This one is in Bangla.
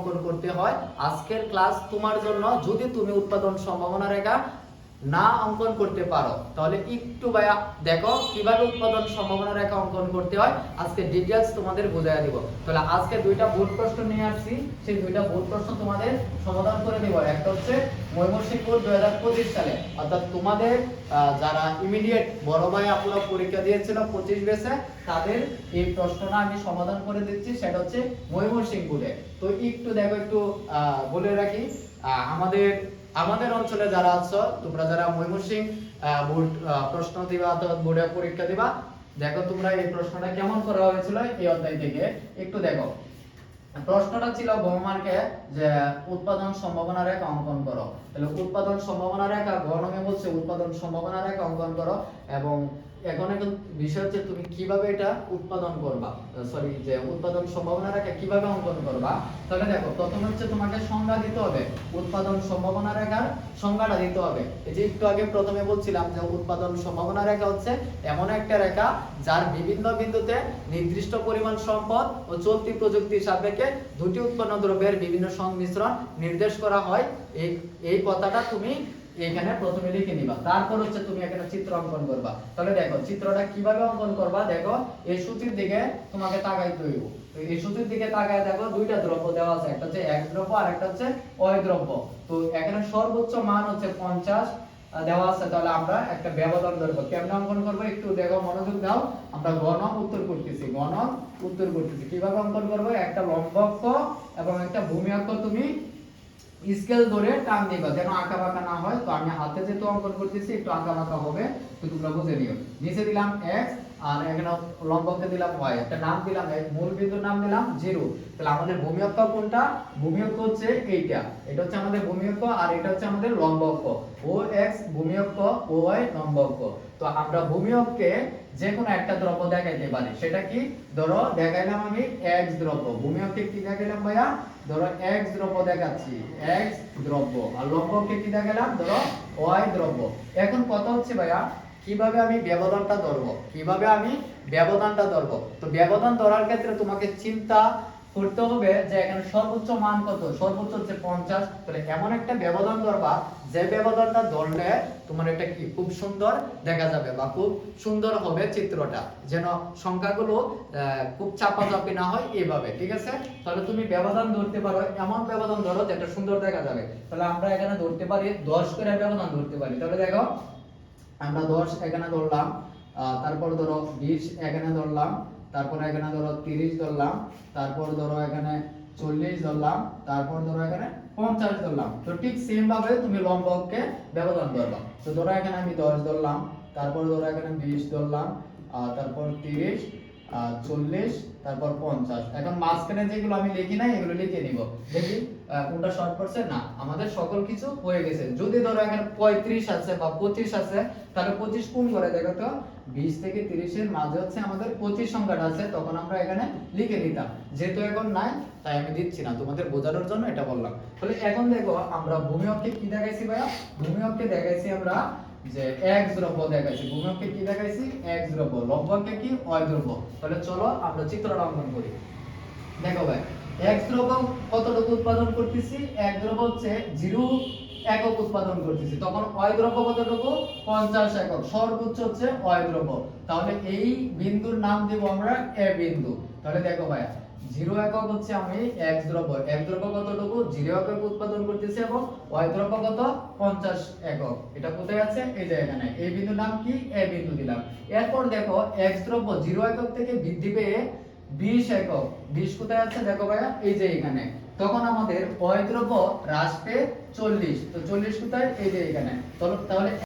অঙ্কন করতে হয়। আজকের ক্লাস তোমার জন্য। যদি তুমি উৎপাদন সম্ভাবনা রেখা না অঙ্কন করতে পারো তাহলে একটু ভাইয়া দেখো কিভাবে উৎপাদন সম্ভাবনা রেখা অঙ্কন করতে হয়, আজকে ডিটেইলস তোমাদের বুঝাইয়া দিব। তাহলে আজকে দুইটা বোর্ড প্রশ্ন নিয়ে আসছি, সেই দুইটা বোর্ড প্রশ্ন তোমাদের সমাধান করে দেব। একটা হচ্ছে ময়মনসিংহ বোর্ড 2025 সালে, অর্থাৎ তোমাদের যারা ইমিডিয়েট বড় ভাই আপুরা পরীক্ষা দিয়েছিল 25 বেসে, তাদের এই প্রশ্নটা আমি সমাধান করে দিচ্ছি। সেটা হচ্ছে ময়মনসিংহ বোর্ডে। তো একটু দেখো, একটু বলে রাখি, আমাদের অঞ্চলে যারা আছো, তোমরা যারা ময়মনসিংহ বোর্ড প্রশ্ন দিবা অথবা বোর্ডে পরীক্ষা দিবা, দেখো তোমরা এই প্রশ্নটা কেমন করা হয়েছিল এই অধ্যায় থেকে একটু দেখো। প্রশ্নটা ছিল গণমার্কে যে উৎপাদন সম্ভাবনা রেখা অঙ্কন করো। তাহলে উৎপাদন সম্ভাবনা রেখা গণমে বলছে উৎপাদন সম্ভাবনা রেখা অঙ্কন করো, এবং এখন বিষয় হচ্ছে তুমি কিভাবে এটা উৎপাদন করবা, সরি যে উৎপাদন সম্ভাবনা রেখা কিভাবে অঙ্কন করবা। তাহলে দেখো, প্রথমে হচ্ছে তোমাকে সংজ্ঞা দিতে হবে, উৎপাদন সম্ভাবনা রেখার সংজ্ঞাটা দিতে হবে। এই যে একটু আগে প্রথমে বলছিলাম যে উৎপাদন সম্ভাবনা রেখা হচ্ছে এমন একটা রেখা যার বিভিন্ন বিন্দুতে নির্দিষ্ট পরিমাণ সম্পদ ও চলতি প্রযুক্তির সাপেক্ষে দুটি উৎপন্ন দ্রব্যের বিভিন্ন সংমিশ্রণ নির্দেশ করা হয়। এই কথাটা তুমি এখানে প্রথমে লিখে নিবা, তারপর হচ্ছে তুমি এখানে চিত্র অঙ্কন করবা। তাহলে দেখো চিত্রটা কিভাবে অঙ্কন করবা। দেখো এই সূচির দিকে তোমাকে তাকাইতে হইব। তো এই সূচির দিকে তাকায় দেখো দুইটা দ্রব্য দেওয়া আছে, একটা হচ্ছে এক দ্রব্য আর একটা হচ্ছে অয় দ্রব্য। তো এখানে সর্বোচ্চ মান হচ্ছে 50 দেওয়া আছে। তাহলে আমরা একটা ব্যবধান ধরবো। কেমনে অঙ্কন করবো একটু দেখো, মনোযোগ দাও। আমরা গণক উত্তর করতেছি, কিভাবে অঙ্কন করবো। একটা লম্ব অক্ষ এবং একটা ভূমি অক্ষ তুমি স্কেল ধরে টান দিবা, যেন আঁকা বাঁকা না হয়। তো আমি হাতে যেহেতু অঙ্কন করতেছি একটু আঁকা বাঁকা হবে, তো তোমরা বুঝে নিও। নিচে দিলাম x আর এখানে লম্বকে দিলাম y, একটা নাম দিলাম, মূল বিন্দুর নাম দিলাম 0। তাহলে আমাদের ভূমি অক্ষ কোনটা? ভূমি অক্ষ হচ্ছে এইটা, এটা হচ্ছে আমাদের ভূমি অক্ষ, আর এটা হচ্ছে আমাদের লম্ব অক্ষ। OX ভূমি অক্ষ, OY লম্ব অক্ষ। তো আমরা ভূমি অক্ষে যে কোনো একটা দ্রব্য দেখাইতে পারি। সেটা কি? ধরো দেখাইলাম আমি x দ্রব্য। ভূমি অক্ষে কি দেখাইলাম ভাইয়া? ধরো x দ্রব্য দেখাচ্ছি, x দ্রব্য। আর লম্ব অক্ষে কি দেখাইলাম? ধরো y দ্রব্য। এখন কথা হচ্ছে ভাইয়া, কিভাবে আমি ব্যবধানটা ধরবো, তো ব্যবধান ধরার ক্ষেত্রে তোমাকে চিন্তা করতে হবে যে এখানে সর্বোচ্চ মান কত? সর্বোচ্চ হচ্ছে 50। তাহলে এমন একটা ব্যবধান ধরবা যে ব্যবধানটা ধরলে তোমার এটা কি খুব সুন্দর দেখা যাবে বা খুব সুন্দর হবে চিত্রটা, যেন সংখ্যাগুলো খুব চাপাচাপি না হয় এইভাবে, ঠিক আছে? তাহলে তুমি ব্যবধান ধরতে পারো, এমন ব্যবধান ধরো যেটা সুন্দর দেখা যাবে। তাহলে আমরা এখানে ধরতে পারি 10 করে ব্যবধান ধরতে পারি। তাহলে দেখো আমরা 10 এখানে ধরলাম, তারপর ধরো 20 এখানে ধরলাম, তারপর এখানে ধরো 30 ধরলাম, তারপর ধরো এখানে 40 ধরলাম, তারপর ধরো এখানে 50 ধরলাম। তো ঠিক সেম ভাবে তুমি লম্ব অক্ষে ব্যবধান ধরবা। তো ধরো এখানে আমি 10 ধরলাম, তারপর ধরো এখানে 20 ধরলাম, তারপর 30, 40, তারপর 50। এখন মাঝখানে যেগুলো আমি লিখি নাই এগুলো লিখে নিব, দেখি কোনটা শর্ট পড়ছে। না, আমাদের সকল কিছু হয়ে গেছে। যদি ধরো এখানে 35 আছে বা 25 আছে, তাহলে 25 কোন করে দেখো তো, 20 থেকে 30 এর মাঝে হচ্ছে আমাদের 25 সংখ্যাটা আছে, তখন আমরা এখানে লিখে দিতাম। যেহেতু এখন নাই তাই আমি দিচ্ছি না, তোমাদের বোঝানোর জন্য এটা বললাম। তাহলে এখন দেখো আমরা ভূমি অক্ষে কি দেখাইছি ভাইয়া? ভূমি অক্ষে দেখাইছি আমরা যে x দ্রব্য দেখাইছি। ভূমি অক্ষে কি দেখাইছি? x দ্রব্য। লম্ব অক্ষে কি? y দ্রব্য। তাহলে চলো আমরা চিত্রটা অঙ্কন করি। দেখো ভাই, x দ্রব্য কতটুকু উৎপাদন করতেছি? এক দ্রব্য হচ্ছে 0 একক উৎপাদন করতেছি। তখন y দ্রব্য কতটুকু? 50 একক। সর্বোচ্চ হচ্ছে y দ্রব্য। তাহলে এই বিন্দুর নাম দেব আমরা a বিন্দু। তাহলে দেখো ভাই, 0 একক হচ্ছে আমি x দ্রব্য। x দ্রব্য কতটুকু? 0 একক উৎপাদন করতেছি, এবং y দ্রব্য কত? 50 একক। এটা কোথায় আছে? এই যে এখানে। এই বিন্দুর নাম কি? a বিন্দু দিলাম। এরপর দেখো x দ্রব্য 0 একক থেকে বৃদ্ধি পেয়ে 20 একক। 20 কোথায় আছে? দেখো ভাইয়া, এই যে এখানে। তখন আমাদের y দ্রব্য হ্রাস পেয়ে 40। তো 40 কোথায়? এই যে এখানে। তাহলে